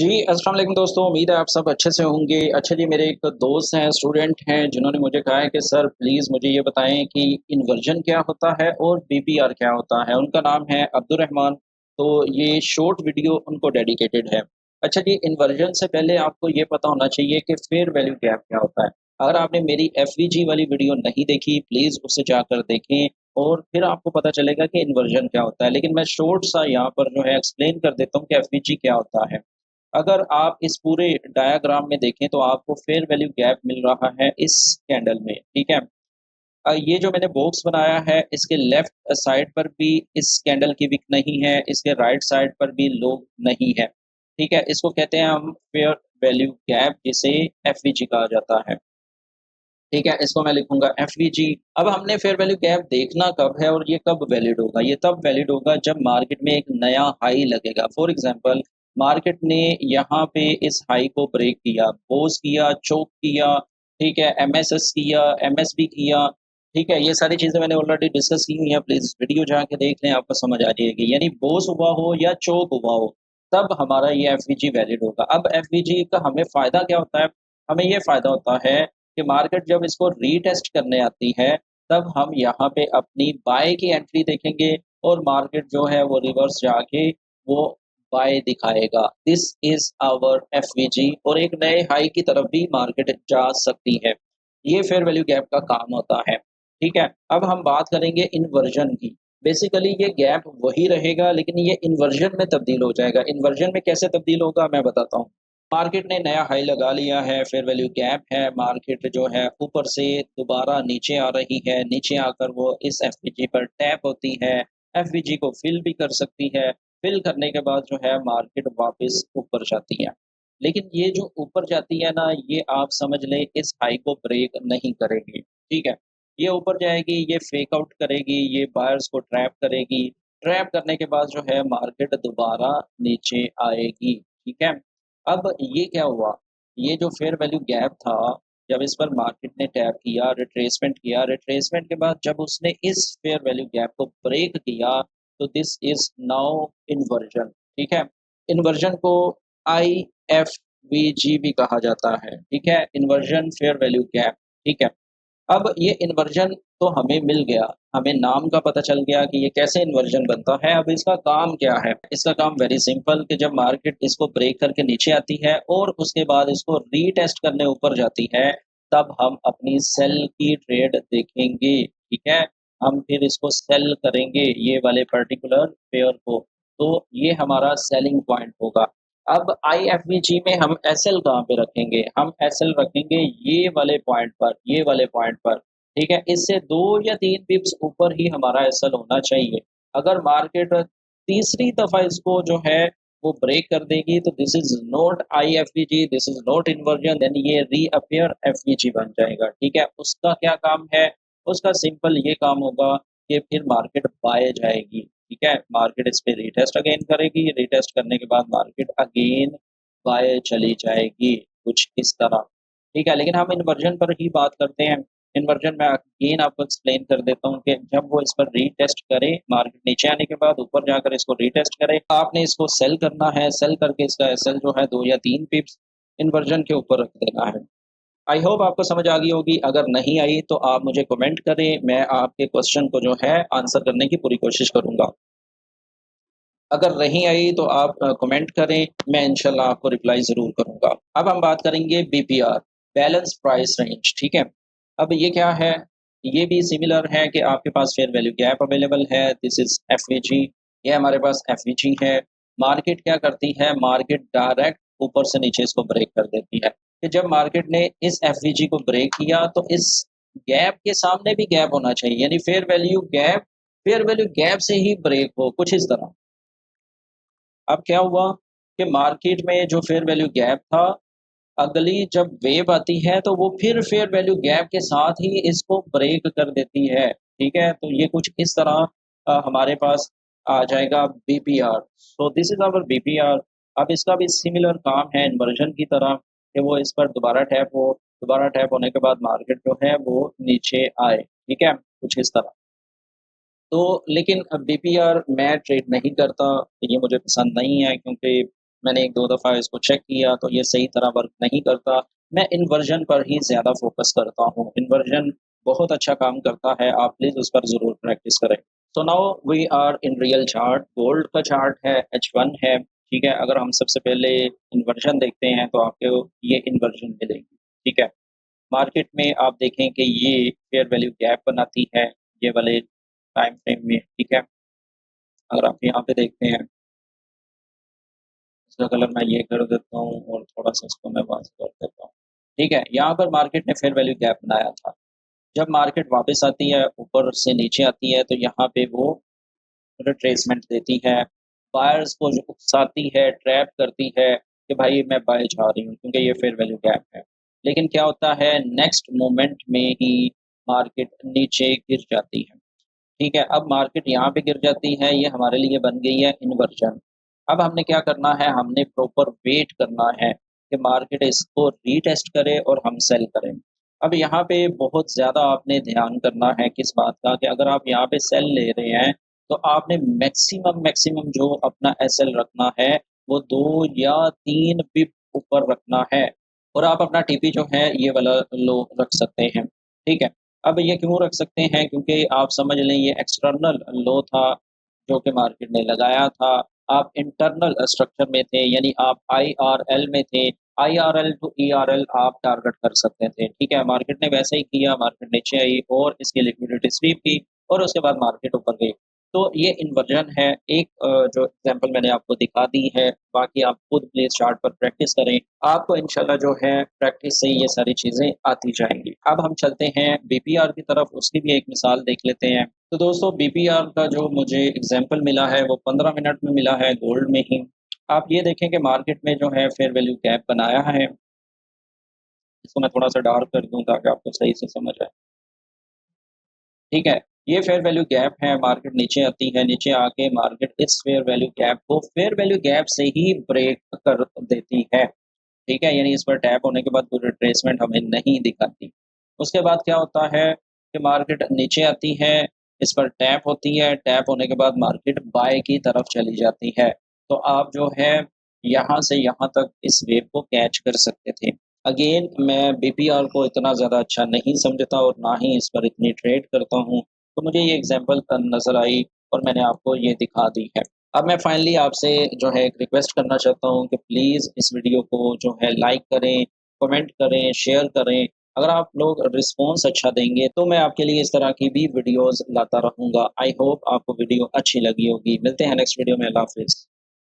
जी, अस्सलाम वालेकुम दोस्तों, उम्मीद है आप सब अच्छे से होंगे। अच्छा जी, मेरे एक दोस्त हैं, स्टूडेंट हैं, जिन्होंने मुझे कहा है कि सर प्लीज़ मुझे ये बताएँ कि इन्वर्जन क्या होता है और बीपीआर क्या होता है? उनका नाम है अब्दुर्रहमान, तो ये शॉर्ट वीडियो उनको डेडिकेटेड है। अच्छा जी, इन्वर्जन से पहले आपको ये पता होना चाहिए कि फेयर वैल्यू गैप क्या होता है। अगर आपने मेरी एफवीजी वाली वीडियो नहीं देखी, प्लीज़ उसे जाकर देखें और फिर आपको पता चलेगा कि इन्वर्जन क्या होता है। लेकिन मैं शॉर्ट सा यहाँ पर जो है एक्सप्लेन कर देता हूँ कि एफवीजी क्या होता है। अगर आप इस पूरे डायग्राम में देखें तो आपको फेयर वैल्यू गैप मिल रहा है इस कैंडल में, ठीक है? ये जो मैंने बॉक्स बनाया है इसके लेफ्ट साइड पर भी इस कैंडल की विक नहीं है, इसके राइट साइड पर भी लो नहीं है, ठीक है? इसको कहते हैं हम फेयर वैल्यू गैप जिसे एफवीजी कहा जाता है, ठीक है? इसको मैं लिखूँगा एफवीजी। अब हमने फेयर वैल्यू गैप देखना कब है और ये कब वैलिड होगा? ये तब वैलिड होगा जब मार्केट में एक नया हाई लगेगा। फॉर एग्ज़ाम्पल मार्केट ने यहाँ पे इस हाई को ब्रेक किया, पॉज़ किया, चोक किया, ठीक है? एमएसएस किया, एमएसबी किया, ठीक है? ये सारी चीज़ें मैंने ऑलरेडी डिस्कस की हुई हैं, प्लीज़ वीडियो जाके देख लें, आपको समझ आ जाएगी। यानी पॉज़ हुआ हो या चोक हुआ हो, तब हमारा ये एफवीजी वैलिड होगा। अब एफवीजी का हमें फ़ायदा क्या होता है? हमें ये फ़ायदा होता है कि मार्केट जब इसको रीटेस्ट करने आती है, तब हम यहाँ पे अपनी बाय की एंट्री देखेंगे और मार्केट जो है वो रिवर्स जाके वो बाय दिखाएगा। दिस इज़ आवर एफवीजी और एक नए हाई की तरफ भी मार्केट जा सकती है। ये फेयर वैल्यू गैप का काम होता है, ठीक है? अब हम बात करेंगे इन्वर्जन की। बेसिकली ये गैप वही रहेगा लेकिन ये इन्वर्जन में तब्दील हो जाएगा। इन्वर्जन में कैसे तब्दील होगा मैं बताता हूँ। मार्केट ने नया हाई लगा लिया है, फेयर वैल्यू गैप है, मार्केट जो है ऊपर से दोबारा नीचे आ रही है, नीचे आकर वो इस एफवीजी पर टैप होती है, एफवीजी को फिल भी कर सकती है, फिल करने के बाद जो है मार्केट वापस ऊपर जाती है। लेकिन ये जो ऊपर जाती है ना, ये आप समझ लें इस हाई को ब्रेक नहीं करेगी, ठीक है? ये ऊपर जाएगी, ये फेक आउट करेगी, ये बायर्स को ट्रैप करेगी, ट्रैप करने के बाद जो है मार्केट दोबारा नीचे आएगी, ठीक है? अब ये क्या हुआ, ये जो फेयर वैल्यू गैप था, जब इस पर मार्केट ने टैप किया, रिट्रेसमेंट के बाद जब उसने इस फेयर वैल्यू गैप को ब्रेक किया, तो दिस इज़ नाउ इन्वर्जन, ठीक है? इन्वर्जन को आईएफवीजी भी कहा जाता है, ठीक है? इन्वर्जन फेयर वैल्यू गैप, ठीक है? अब ये इन्वर्जन तो हमें मिल गया, हमें नाम का पता चल गया कि ये कैसे इन्वर्जन बनता है, अब इसका काम क्या है? इसका काम वेरी सिंपल कि जब मार्केट इसको ब्रेक करके नीचे आती है और उसके बाद इसको रीटेस्ट करने ऊपर जाती है, तब हम अपनी सेल की ट्रेड देखेंगे, ठीक है? हम फिर इसको सेल करेंगे ये वाले पर्टिकुलर पेयर को, तो ये हमारा सेलिंग पॉइंट होगा। अब आईएफवीजी में हम एसएल कहाँ पे रखेंगे? हम एसएल रखेंगे ये वाले पॉइंट पर, ठीक है? इससे 2 या 3 पिप्स ऊपर ही हमारा एसएल होना चाहिए। अगर मार्केट तीसरी दफ़ा इसको जो है वो ब्रेक कर देगी तो this is not IFVG, this is not inversion then ये रीअपियर एफवीजी बन जाएगा, ठीक है? उसका क्या काम है? उसका सिंपल ये काम होगा कि फिर मार्केट बाय जाएगी, ठीक है? मार्केट इस पे रीटेस्ट अगेन करेगी, रीटेस्ट करने के बाद मार्केट अगेन बाय चली जाएगी, कुछ इस तरह, ठीक है? लेकिन हम इन्वर्जन पर ही बात करते हैं। इन्वर्जन मैं अगेन आपको एक्सप्लेन कर देता हूँ कि जब वो इस पर रीटेस्ट करे, मार्केट नीचे आने के बाद ऊपर जाकर इसको रीटेस्ट करे, आपने इसको सेल करना है, सेल करके इसका एसएल जो है 2 या 3 पिप्स इन्वर्जन के ऊपर रख देना है। आई होप आपको समझ आ गई होगी, अगर नहीं आई तो आप मुझे कमेंट करें, मैं आपके क्वेश्चन को जो है आंसर करने की पूरी कोशिश करूँगा। अगर नहीं आई तो आप कमेंट करें, मैं इंशाल्लाह आपको रिप्लाई ज़रूर करूँगा। अब हम बात करेंगे बीपीआर, बैलेंस प्राइस रेंज, ठीक है? अब ये क्या है? ये भी सिमिलर है कि आपके पास फेयर वैल्यू गैप अवेलेबल है, दिस इज़ एफवीजी, ये हमारे पास एफवीजी है। मार्केट क्या करती है? मार्केट डायरेक्ट ऊपर से नीचे इसको ब्रेक कर देती है, कि जब मार्केट ने इस एफवीजी को ब्रेक किया तो इस गैप के सामने भी गैप होना चाहिए, यानी फेयर वैल्यू गैप से ही ब्रेक हो, कुछ इस तरह। अब क्या हुआ कि मार्केट में जो फेयर वैल्यू गैप था, अगली जब वेव आती है तो वो फिर फेयर वैल्यू गैप के साथ ही इसको ब्रेक कर देती है, ठीक है? तो ये कुछ इस तरह हमारे पास आ जाएगा BPR. So this is our BPR. अब इसका भी सिमिलर काम है इन्वर्जन की तरह कि वो इस पर दोबारा टैप होने के बाद मार्केट जो है वो नीचे आए, ठीक है? कुछ इस तरह। तो लेकिन बीपीआर मैं ट्रेड नहीं करता, ये मुझे पसंद नहीं है क्योंकि मैंने 1-2 दफ़ा इसको चेक किया तो ये सही तरह वर्क नहीं करता। मैं इन्वर्जन पर ही ज़्यादा फ़ोकस करता हूँ। इन्वर्जन बहुत अच्छा काम करता है, आप प्लीज़ उस पर ज़रूर प्रैक्टिस करें। So now we are in real chart, gold का चार्ट है, H1 है, ठीक है? अगर हम सबसे पहले इन्वर्जन देखते हैं तो आपको ये इन्वर्जन मिलेगी, ठीक है? मार्केट में आप देखें कि ये फेयर वैल्यू गैप बनाती है, ये वाले टाइम फ्रेम में, ठीक है? अगर आप यहाँ पे देखते हैं, इसका कलर मैं ये कर देता हूँ और थोड़ा-सा इसको मैं वाइट कर देता हूँ। ठीक है? यहाँ पर मार्केट ने फेयर वैल्यू गैप बनाया था। जब मार्केट वापस आती है, ऊपर से नीचे आती है, तो यहाँ पे वो रिट्रेसमेंट देती है, बायर्स को जो उकसाती है, ट्रैप करती है कि भाई मैं बाय जा रही हूँ क्योंकि ये फेयर वैल्यू गैप है। लेकिन क्या होता है नेक्स्ट मोमेंट में ही मार्केट नीचे गिर जाती है। ठीक है, अब मार्केट यहाँ पे गिर जाती है, ये हमारे लिए बन गई है इन्वर्जन। अब हमने क्या करना है, हमने प्रॉपर वेट करना है कि मार्केट इसको रीटेस्ट करे और हम सेल करें। अब यहाँ पे बहुत ज़्यादा आपने ध्यान करना है किस बात का कि अगर आप यहाँ पे सेल ले रहे हैं, तो आपने मैक्सिमम मैक्सिमम जो अपना एसएल रखना है, वो 2 या 3 पिप ऊपर रखना है और आप अपना टीपी जो है, ये वाला लो रख सकते हैं। ठीक है? अब ये क्यों रख सकते हैं? क्योंकि आप समझ लें ये एक्सटर्नल लो था, जो कि मार्केट ने लगाया था। आप इंटरनल स्ट्रक्चर में थे, यानी आप आईआरएल में थे। आईआरएल टू ईआरएल आप टारगेट कर सकते थे, ठीक है? मार्केट ने वैसा ही किया, मार्केट नीचे आई और इसकी लिक्विडिटी स्वीप की और उसके बाद मार्केट ऊपर गई। तो ये इन्वर्जन है, एक जो एग्ज़ाम्पल मैंने आपको दिखा दी है, बाकी आप खुद प्लीज़ चार्ट पर प्रैक्टिस करें। आपको इंशाल्लाह जो है प्रैक्टिस से ये सारी चीज़ें आती जाएँगी। अब हम चलते हैं बीपीआर की तरफ, उसकी भी एक मिसाल देख लेते हैं। तो दोस्तों बीपीआर का जो मुझे एग्ज़ाम्पल मिला है वो 15 मिनट में मिला है गोल्ड में ही। आप ये देखें कि मार्केट में जो है फेयर वैल्यू गैप बनाया है। इसको मैं थोड़ा-सा डार्क कर दूँ ताकि आपको सही से समझ आए। ठीक है? ये फेयर वैल्यू गैप है, मार्केट नीचे आती है, नीचे आके मार्केट इस फेयर वैल्यू गैप को फेयर वैल्यू गैप से ही ब्रेक कर देती है। ठीक है? यानी इस पर टैप होने के बाद कोई रिट्रेसमेंट हमें नहीं दिखाती। उसके बाद क्या होता है कि मार्केट नीचे आती है, इस पर टैप होती है, टैप होने के बाद मार्केट बाय की तरफ चली जाती है। तो आप जो है यहाँ से यहाँ तक इस वेव को कैच कर सकते थे। अगेन मैं बीपीआर को इतना ज़्यादा अच्छा नहीं समझता और ना ही इस पर इतनी ट्रेड करता हूँ। तो मुझे ये एग्ज़ाम्पल नज़र आई और मैंने आपको ये दिखा दी है। अब मैं फाइनली आपसे जो है एक रिक्वेस्ट करना चाहता हूँ कि प्लीज़ इस वीडियो को जो है लाइक करें, कमेंट करें, शेयर करें। अगर आप लोग रिस्पॉन्स अच्छा देंगे तो मैं आपके लिए इस तरह की भी वीडियोज़ लाता रहूँगा। आई होप आपको वीडियो अच्छी लगी होगी। मिलते हैं नेक्स्ट वीडियो में। अल्लाह हाफ़िज़।